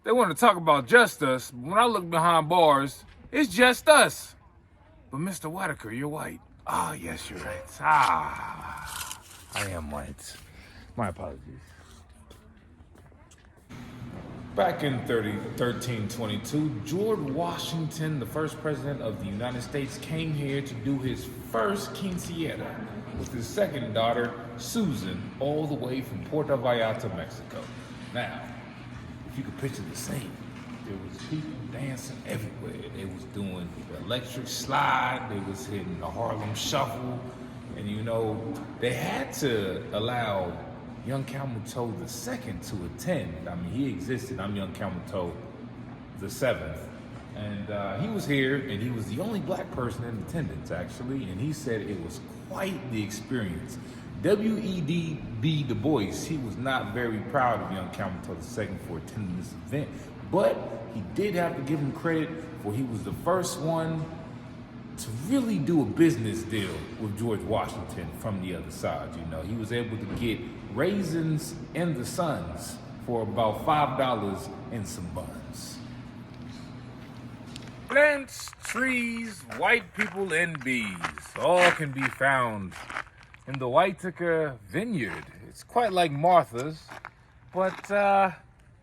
They want to talk about just us. When I look behind bars, it's just us. But Mr. Whitetaker, you're white. Ah, yes, you're right. Ah, I am white. My apologies. Back in 1322, George Washington, the first president of the United States, came here to do his first quinceañera with his second daughter, Susan, all the way from Puerto Vallarta, Mexico. Now, if you could picture the scene, there was people dancing everywhere. They was doing the electric slide, they was hitting the Harlem Shuffle, and you know, they had to allow young Kamuto the second to attend. I mean, he existed. I'm young Kamuto the seventh. And he was here, and he was the only black person in attendance, actually, and he said it was quite the experience. W.E.B. Du Bois, he was not very proud of young Kamuto II for attending this event, but he did have to give him credit for he was the first one to really do a business deal with George Washington from the other side. You know, he was able to get raisins and the Sons for about $5 and some buns. Plants, trees, white people, and bees all can be found in the Whitetaker vineyard. It's quite like Martha's, but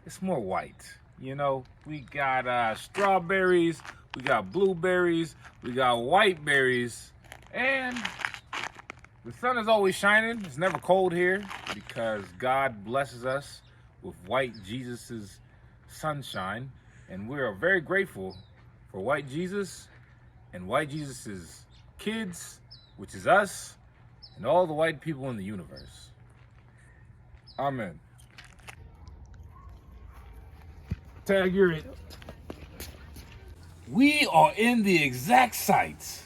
it's more white. You know, we got strawberries, we got blueberries, we got white berries, and the sun is always shining. It's never cold here because God blesses us with white Jesus's sunshine, and we are very grateful for white Jesus and white Jesus's kids, which is us, and all the white people in the universe. Amen. Tag, you're it. We are in the exact sites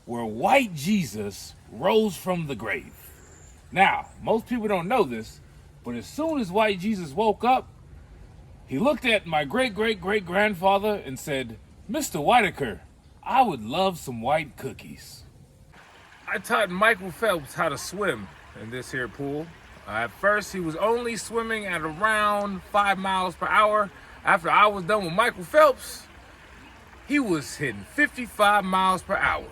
where white Jesus rose from the grave. Now, most people don't know this, but as soon as white Jesus woke up, he looked at my great-great-great-grandfather and said, "Mr. Whitetaker, I would love some white cookies." I taught Michael Phelps how to swim in this here pool. At first, he was only swimming at around 5 miles per hour. After I was done with Michael Phelps, he was hitting 55 miles per hour.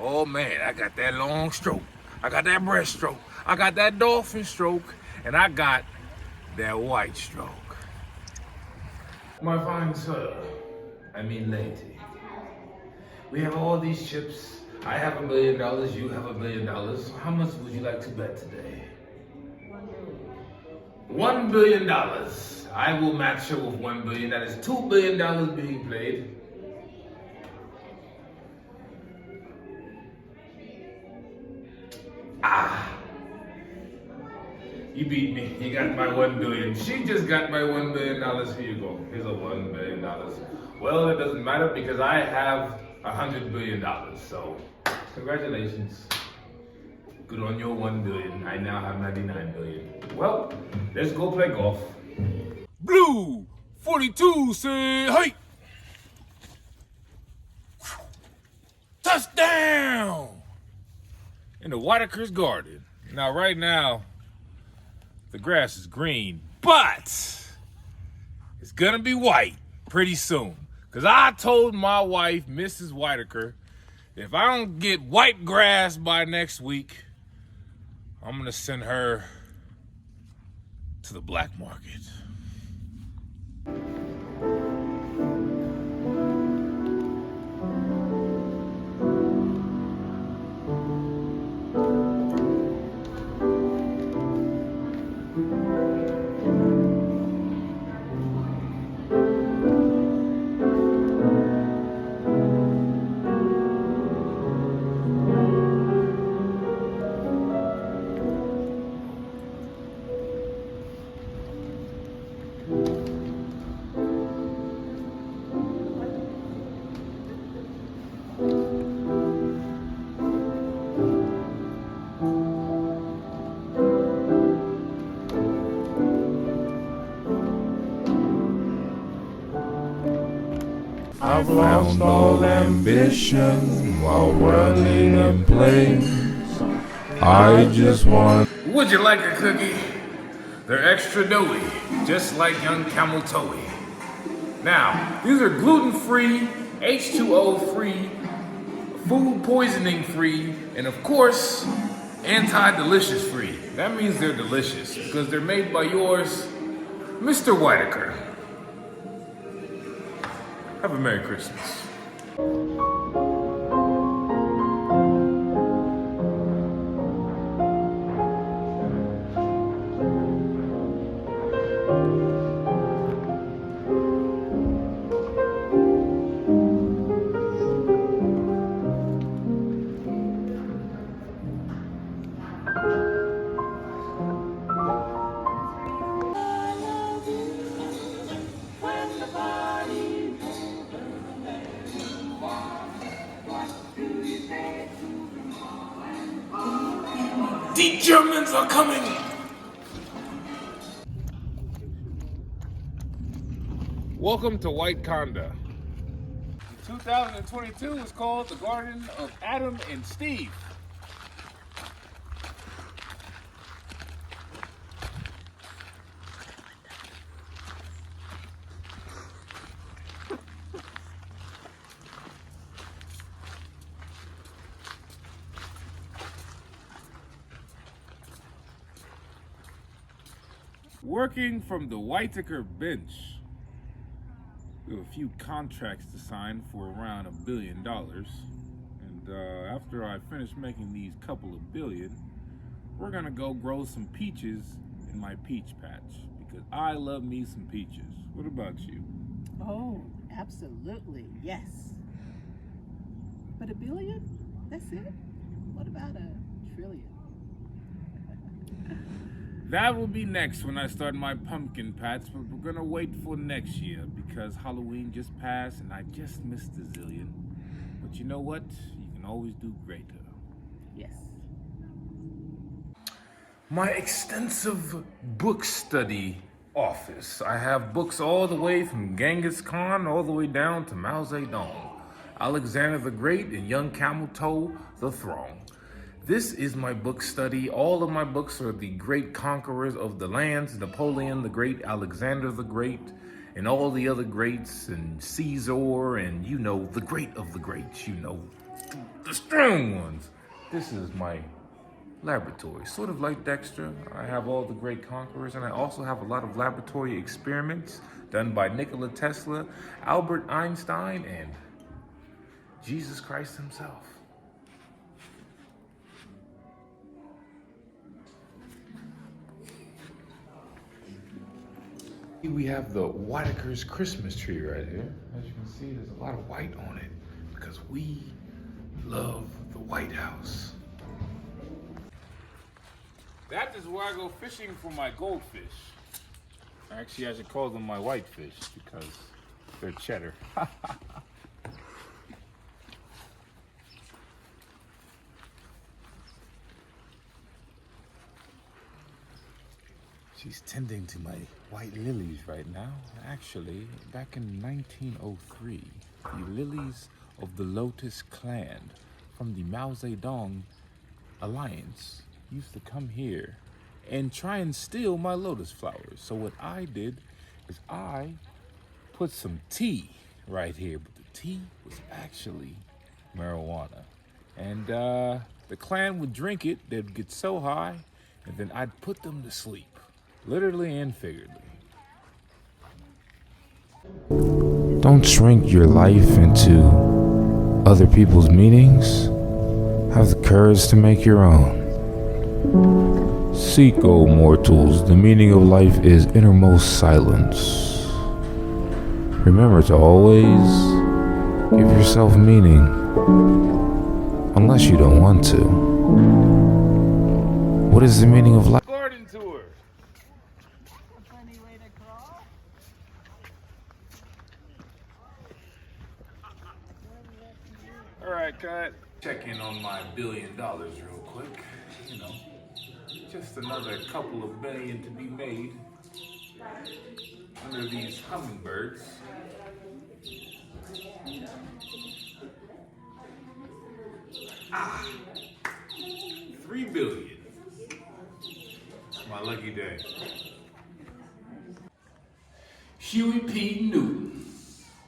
Oh man, I got that long stroke. I got that breaststroke. I got that dolphin stroke. And I got that white stroke. My fine sir, I mean lady, we have all these chips. I have $1 million, you have $1 billion. How much would you like to bet today? $1 billion. I will match her with $1 billion. That is $2 billion being played. You beat me. You got my $1 billion. She just got my $1 billion. Here you go. Here's a $1 billion. Well, it doesn't matter because I have $100 billion. So, congratulations. Good on your $1 billion. I now have $99 billion. Well, let's go play golf. Blue 42, say hey! Touchdown! In the Whitaker's garden. Now, right now, the grass is green, but it's gonna be white pretty soon. Cause I told my wife, Mrs. Whitaker, if I don't get white grass by next week, I'm gonna send her to the black market. I've lost all ambition while running in planes. I just want. Would you like a cookie? They're extra doughy, just like young camel toe. Now, these are gluten-free, H2O-free, food poisoning free, and of course, anti-delicious free. That means they're delicious because they're made by yours, Mr. Whitetaker. Have a Merry Christmas. The Germans are coming! Welcome to White Conda. 2022 is called the Garden of Adam and Steve. Working from the Whitetaker bench, we have a few contracts to sign for around $1 billion. And after I finish making these couple of billion, we're gonna go grow some peaches in my peach patch because I love me some peaches. What about you? Oh, absolutely, yes. But $1 billion? That's it? What about $1 trillion? That will be next when I start my pumpkin patch, but we're gonna wait for next year because Halloween just passed and I just missed a zillion. But you know what? You can always do greater. Yes. My extensive book study office. I have books all the way from Genghis Khan all the way down to Mao Zedong, Alexander the Great, and young Camel Toe the Throne. This is my book study. All of my books are the great conquerors of the lands, Napoleon the Great, Alexander the Great, and all the other greats, and Caesar, and you know, the great of the greats, you know, the strong ones. This is my laboratory, sort of like Dexter. I have all the great conquerors, and I also have a lot of laboratory experiments done by Nikola Tesla, Albert Einstein, and Jesus Christ himself. We have the Whitaker's Christmas tree right here. As you can see, there's a lot of white on it because we love the White House. That is where I go fishing for my goldfish. Actually, I should call them my whitefish because they're cheddar. She's tending to my white lilies right now. Actually, back in 1903, the lilies of the Lotus clan from the Mao Zedong alliance used to come here and try and steal my lotus flowers. So what I did is I put some tea right here, but the tea was actually marijuana. And the clan would drink it, they'd get so high, and then I'd put them to sleep. Literally and figuratively. Don't shrink your life into other people's meanings. Have the courage to make your own. Seek, O mortals, the meaning of life is innermost silence. Remember to always give yourself meaning, unless you don't want to. What is the meaning of life? Garden tour. A funny way to crawl. All right, cut. Check in on my $1 billion real quick. You know, just another couple of billion to be made under these hummingbirds. Ah, 3 billion. My lucky day. Huey P. Newton.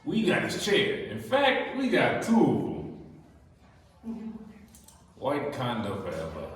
We got his chair. In fact, we got two of them. White condo forever.